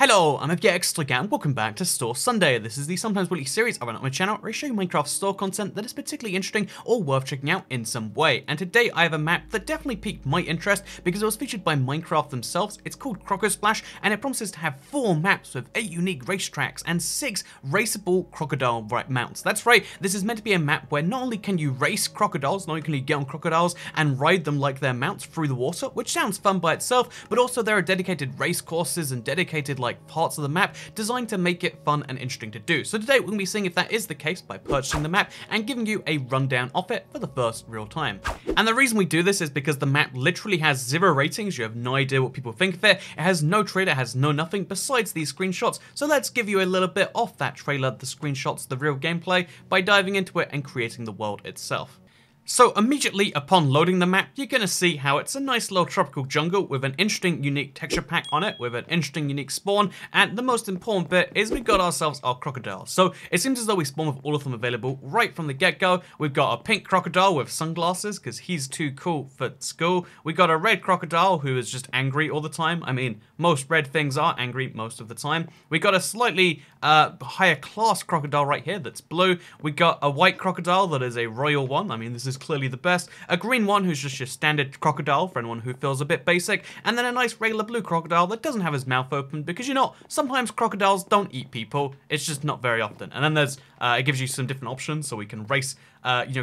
Hello, I'm FGXTRA and welcome back to Store Sunday. This is the sometimes weekly series I run on my channel where I show you Minecraft store content that is particularly interesting or worth checking out in some way. And today I have a map that definitely piqued my interest because it was featured by Minecraft themselves. It's called Croco Splash and it promises to have 4 maps with 8 unique racetracks and 6 raceable crocodile mounts. That's right, this is meant to be a map where not only can you race crocodiles, not only can you get on crocodiles and ride them like their mounts through the water, which sounds fun by itself, but also there are dedicated race courses and dedicated parts of the map designed to make it fun and interesting to do. So today we're going to be seeing if that is the case by purchasing the map and giving you a rundown of it for the first real time. And the reason we do this is because the map literally has 0 ratings. You have no idea what people think of it. It has no trailer, it has no nothing besides these screenshots. So let's give you a little bit of that trailer, the screenshots, the real gameplay by diving into it and creating the world itself. So immediately upon loading the map, you're going to see how it's a nice little tropical jungle with an interesting unique texture pack on it, with an interesting unique spawn, and the most important bit is we got ourselves our crocodiles. So it seems as though we spawn with all of them available right from the get-go. We've got a pink crocodile with sunglasses because he's too cool for school. We got a red crocodile who is just angry all the time. I mean, most red things are angry most of the time. We got a slightly higher class crocodile right here that's blue. We got a white crocodile that is a royal one. I mean, this is clearly the best. A green one who's just your standard crocodile for anyone who feels a bit basic, and then a nice regular blue crocodile that doesn't have his mouth open because, you know, sometimes crocodiles don't eat people. It's just not very often. And then there's it gives you some different options, so we can race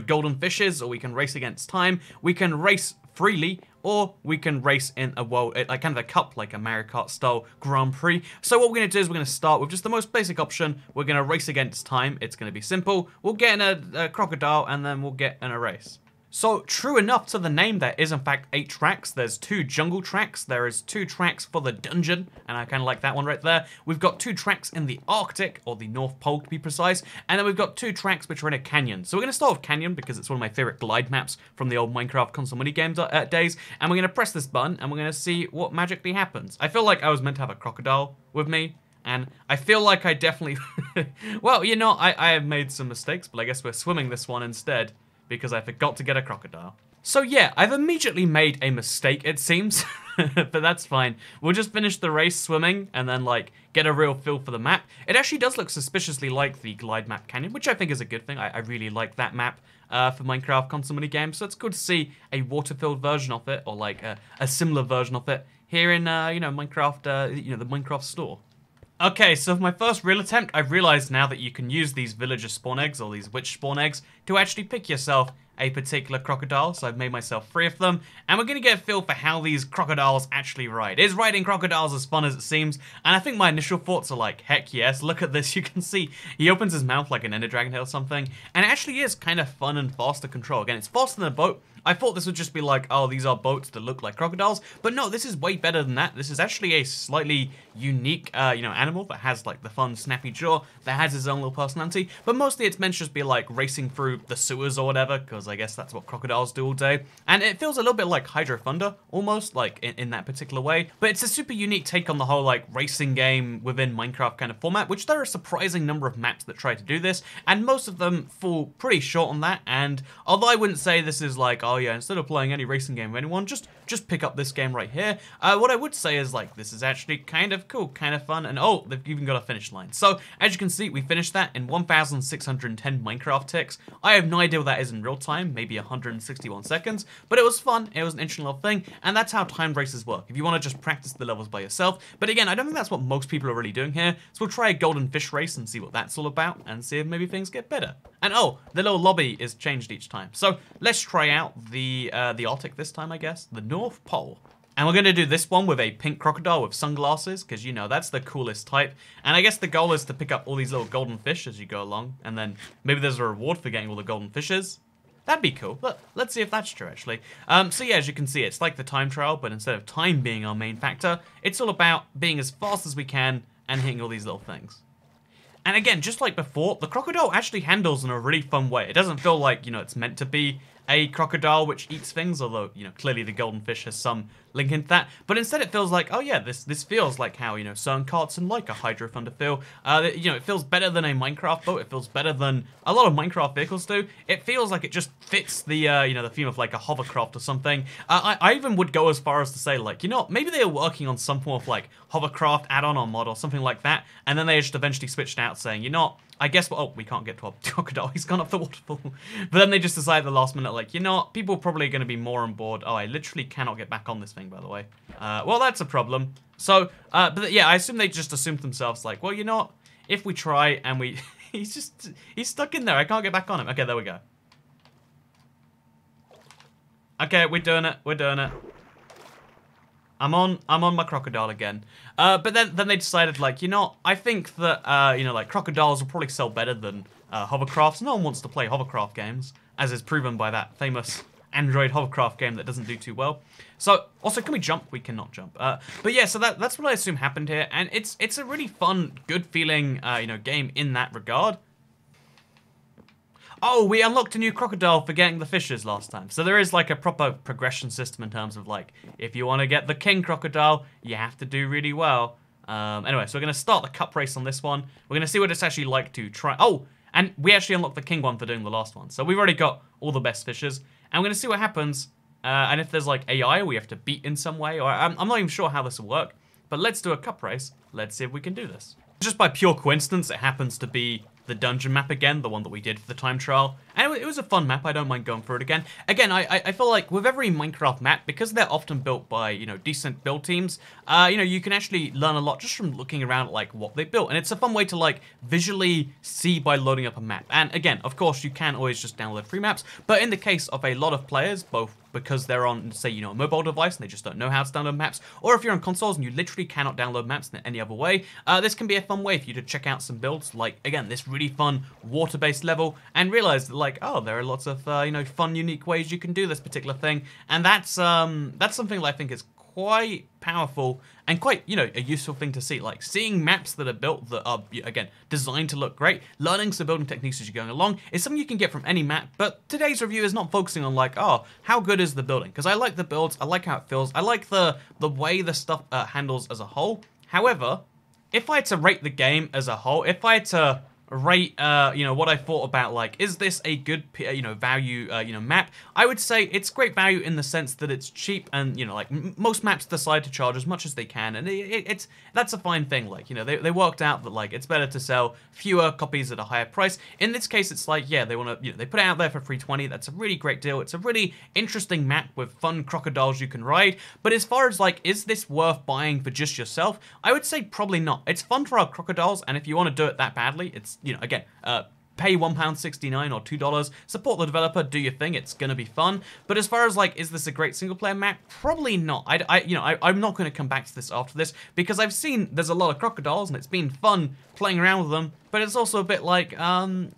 golden fishes, or we can race against time. We can race freely, or we can race in a world, like kind of a cup, like a Mario Kart style Grand Prix. So what we're going to do is we're going to start with just the most basic option. We're going to race against time. It's going to be simple. We'll get in a crocodile and then we'll get in a race. So, true enough to the name, there is in fact 8 tracks. There's 2 jungle tracks, there is 2 tracks for the dungeon, and I kind of like that one right there. We've got 2 tracks in the Arctic, or the North Pole to be precise, and then we've got 2 tracks which are in a canyon. So we're going to start with Canyon because it's one of my favorite glide maps from the old Minecraft console mini games days, and we're going to press this button and we're going to see what magically happens. I feel like I was meant to have a crocodile with me, and I feel like I definitely... well, you know, I have made some mistakes, but I guess we're swimming this one instead, because I forgot to get a crocodile. So yeah, I've immediately made a mistake, it seems, but that's fine. We'll just finish the race swimming and then get a real feel for the map. It actually does look suspiciously like the Glide Map Canyon, which I think is a good thing. I really like that map for Minecraft console mini games, so it's good to see a water-filled version of it, or a similar version of it here in Minecraft, the Minecraft store. Okay, so for my first real attempt, I've realized now that you can use these villager spawn eggs, or these witch spawn eggs, to actually pick yourself a particular crocodile. So I've made myself 3 of them, and we're going to get a feel for how these crocodiles actually ride. Is riding crocodiles as fun as it seems? And I think my initial thoughts are like, heck yes, look at this. You can see he opens his mouth like an ender dragon tail or something, and it actually is kind of fun and fast to control. Again, it's faster than a boat. I thought this would just be like, oh, these are boats that look like crocodiles, but no, this is way better than that. This is actually a slightly unique, animal that has the fun snappy jaw, that has his own little personality, but mostly it's meant to just be racing through the sewers or whatever, because I guess that's what crocodiles do all day, and it feels a little bit like Hydro Thunder, almost, in that particular way, but it's a super unique take on the whole, racing game within Minecraft kind of format, which there are a surprising number of maps that try to do this, and most of them fall pretty short on that, and although I wouldn't say this is oh yeah, instead of playing any racing game with anyone, just pick up this game right here. What I would say is this is actually kind of cool, kind of fun, and oh, they've even got a finish line. So as you can see, we finished that in 1,610 Minecraft ticks. I have no idea what that is in real time, maybe 161 seconds, but it was fun, it was an interesting little thing, and that's how timed races work, if you want to just practice the levels by yourself. But again, I don't think that's what most people are really doing here, so we'll try a golden fish race and see what that's all about, and see if maybe things get better. And oh, the little lobby is changed each time. So let's try out the Arctic this time, I guess. The North Pole. And we're going to do this one with a pink crocodile with sunglasses, because, you know, that's the coolest type. And I guess the goal is to pick up all these little golden fish as you go along, and then maybe there's a reward for getting all the golden fishes. That'd be cool. Let's see if that's true, actually. So yeah, as you can see, it's like the time trial, but instead of time being our main factor, it's all about being as fast as we can and hitting all these little things. And again, just like before, the crocodile actually handles in a really fun way. It doesn't feel like, it's meant to be a crocodile which eats things, although, you know, clearly the golden fish has some link into that. But instead it feels like, oh yeah, this feels like how, you know, certain carts and like a Hydro Thunder feel. You know, it feels better than a Minecraft boat. It feels better than a lot of Minecraft vehicles do. It feels like it just fits the, you know, the theme of like a hovercraft or something. I even would go as far as to say, like, you know, maybe they were working on some form of like hovercraft add-on or mod or something like that, and then they just eventually switched out saying, you know, I guess, oh, we can't get to our crocodile, he's gone up the waterfall. But then they just decided at the last minute, like, you know what, people are probably going to be more on board. Oh, I literally cannot get back on this thing, by the way. Well, that's a problem. So, but yeah, I assume they just assumed themselves, like, well, you know what, if we try and we, he's stuck in there, I can't get back on him. Okay, there we go. Okay, we're doing it. I'm on my crocodile again. But then they decided, like, you know, I think that, you know, like, crocodiles will probably sell better than hovercrafts. No one wants to play hovercraft games, as is proven by that famous Android hovercraft game that doesn't do too well. So, also, can we jump? We cannot jump. But yeah, so that's what I assume happened here, and it's a really fun, good feeling, you know, game in that regard. Oh, we unlocked a new crocodile for getting the fishes last time. So there is like a proper progression system in terms of like, if you want to get the king crocodile, you have to do really well. Anyway, so we're going to start the cup race on this one. We're going to see what it's actually like to try. Oh, and we actually unlocked the king one for doing the last one. So we've already got all the best fishes. And we're going to see what happens. And if there's like AI we have to beat in some way, or I'm not even sure how this will work. But let's do a cup race. Let's see if we can do this. Just by pure coincidence, it happens to be the dungeon map again, the one that we did for the time trial. And it was a fun map, I don't mind going through it again. Again, I feel like with every Minecraft map, because they're often built by, you know, decent build teams, you know, you can actually learn a lot just from looking around at, like, what they built. And it's a fun way to, like, visually see by loading up a map. And again, of course, you can always just download free maps, but in the case of a lot of players, both because they're on, say, you know, a mobile device and they just don't know how to download maps, or if you're on consoles and you literally cannot download maps in any other way, this can be a fun way for you to check out some builds, like, again, this really fun water-based level, and realize that, like, oh, there are lots of, you know, fun, unique ways you can do this particular thing, and that's something that I think is quite powerful and quite, you know, a useful thing to see. Like, seeing maps that are built that are, again, designed to look great, learning some building techniques as you're going along is something you can get from any map, but today's review is not focusing on, like, oh, how good is the building? Because I like the builds, I like how it feels, I like the way the stuff handles as a whole. However, if I had to rate the game as a whole, if I had to rate, you know, what I thought about, like, is this a good, you know, value, you know, map? I would say it's great value in the sense that it's cheap and, you know, like, most maps decide to charge as much as they can, and that's a fine thing. Like, you know, they worked out that, like, it's better to sell fewer copies at a higher price. In this case, it's like, yeah, they want to, you know, they put it out there for $3.20. That's a really great deal. It's a really interesting map with fun crocodiles you can ride, but as far as, like, is this worth buying for just yourself? I would say probably not. It's fun for our crocodiles, and if you want to do it that badly, it's, you know, again, pay £1.69 or $2, support the developer, do your thing, it's gonna be fun. But as far as, like, is this a great single player map? Probably not. I'm not gonna come back to this after this, because I've seen there's a lot of crocodiles and it's been fun playing around with them, but it's also a bit like,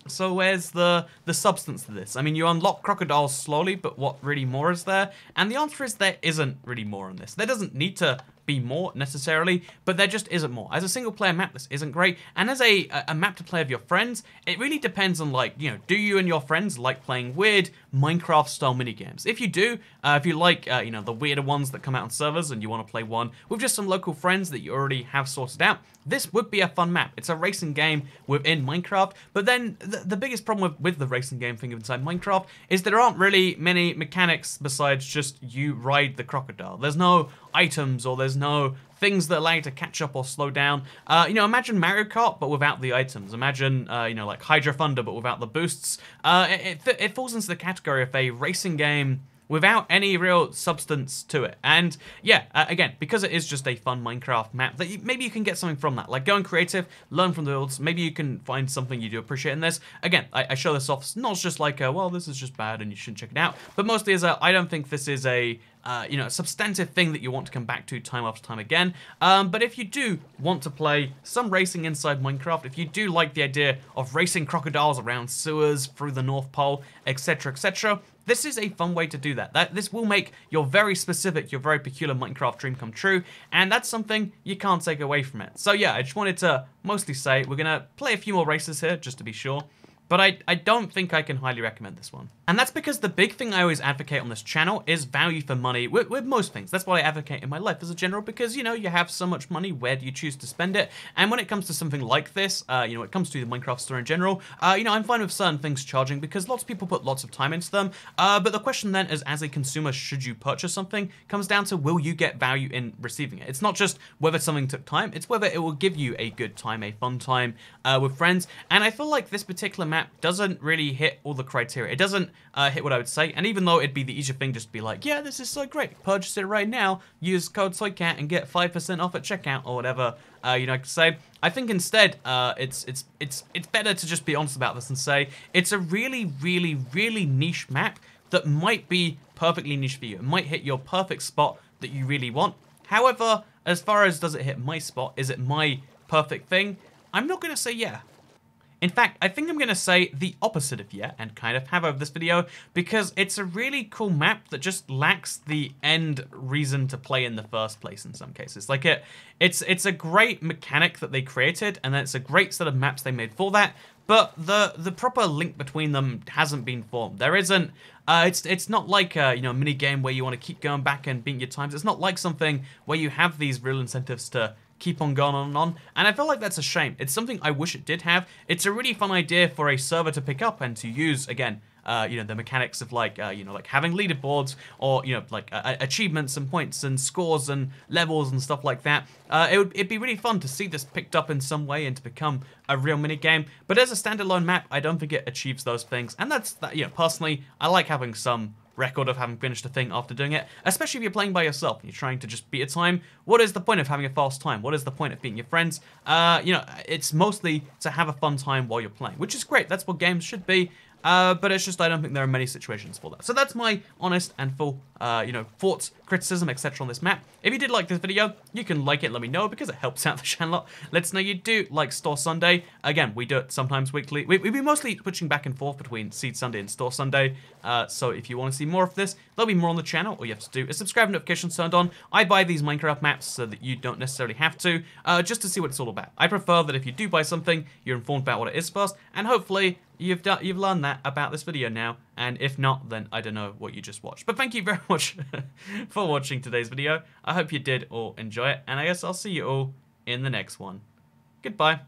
so where's the substance to this? I mean, you unlock crocodiles slowly, but what really more is there? And the answer is there isn't really more on this. There doesn't need to be more necessarily, but there just isn't more. As a single player map, this isn't great, and as a map to play with your friends, it really depends on, like, you know, do you and your friends like playing weird Minecraft style minigames? If you do, if you like, you know, the weirder ones that come out on servers and you want to play one with just some local friends that you already have sorted out, this would be a fun map. It's a racing game within Minecraft, but then the biggest problem with the racing game thing inside Minecraft is there aren't really many mechanics besides just you ride the crocodile. There's no items, or there's no things that allow you to catch up or slow down. You know, imagine Mario Kart, but without the items. Imagine, you know, like Hydro Thunder, but without the boosts. It falls into the category of a racing game without any real substance to it. And yeah, again, because it is just a fun Minecraft map, that maybe you can get something from that. Like, going creative, learn from the builds, maybe you can find something you do appreciate in this. Again, I show this off, not just like, well, this is just bad and you shouldn't check it out, but mostly as I don't think this is a, you know, a substantive thing that you want to come back to time after time again. But if you do want to play some racing inside Minecraft, if you do like the idea of racing crocodiles around sewers, through the North Pole, etc., etc., this is a fun way to do that. This will make your very specific, your very peculiar Minecraft dream come true, and that's something you can't take away from it. So yeah, I just wanted to mostly say we're going to play a few more races here, just to be sure. but I don't think I can highly recommend this one. And that's because the big thing I always advocate on this channel is value for money with most things. That's what I advocate in my life as a general, because, you know, you have so much money, where do you choose to spend it? And when it comes to something like this, you know, when it comes to the Minecraft store in general, you know, I'm fine with certain things charging because lots of people put lots of time into them. But the question then is, as a consumer, should you purchase something, comes down to, will you get value in receiving it? It's not just whether something took time, it's whether it will give you a good time, a fun time with friends. And I feel like this particular map doesn't really hit all the criteria. It doesn't hit what I would say. And even though it'd be the easier thing just to be like, yeah, this is so great, purchase it right now, use code SoyCat and get 5% off at checkout or whatever, you know, I could say. I think instead, it's better to just be honest about this and say it's a really, really, really niche map that might be perfectly niche for you. It might hit your perfect spot that you really want. However, as far as does it hit my spot, is it my perfect thing? I'm not going to say yeah. In fact, I think I'm going to say the opposite of yeah and kind of have over this video, because it's a really cool map that just lacks the end reason to play in the first place in some cases. Like it's a great mechanic that they created, and it's a great set of maps they made for that, but the proper link between them hasn't been formed. There isn't, it's not like a, you know, mini game where you want to keep going back and beating your times. It's not like something where you have these real incentives to keep on going on and on, and I feel like that's a shame. It's something I wish it did have. It's a really fun idea for a server to pick up and to use, again, you know, the mechanics of like, you know, like having leaderboards or, you know, like achievements and points and scores and levels and stuff like that. It'd be really fun to see this picked up in some way and to become a real mini game. But as a standalone map, I don't think it achieves those things. And that's, you know, personally, I like having some record of having finished a thing after doing it, especially if you're playing by yourself and you're trying to just beat a time. What is the point of having a fast time? What is the point of beating your friends? You know, it's mostly to have a fun time while you're playing, which is great. That's what games should be. But it's just I don't think there are many situations for that. So that's my honest and full, you know, thoughts, criticism, etc. on this map. If you did like this video, you can like it, let me know, because it helps out the channel a lot. Let us know you do like Store Sunday. Again, we do it sometimes weekly. We've been mostly switching back and forth between Seed Sunday and Store Sunday. So if you want to see more of this, there'll be more on the channel. All you have to do is subscribe, notifications turned on. I buy these Minecraft maps so that you don't necessarily have to, just to see what it's all about. I prefer that if you do buy something, you're informed about what it is first, and hopefully you've learned that about this video now, and if not, then I don't know what you just watched. But thank you very much for watching today's video. I hope you did all enjoy it, and I guess I'll see you all in the next one. Goodbye.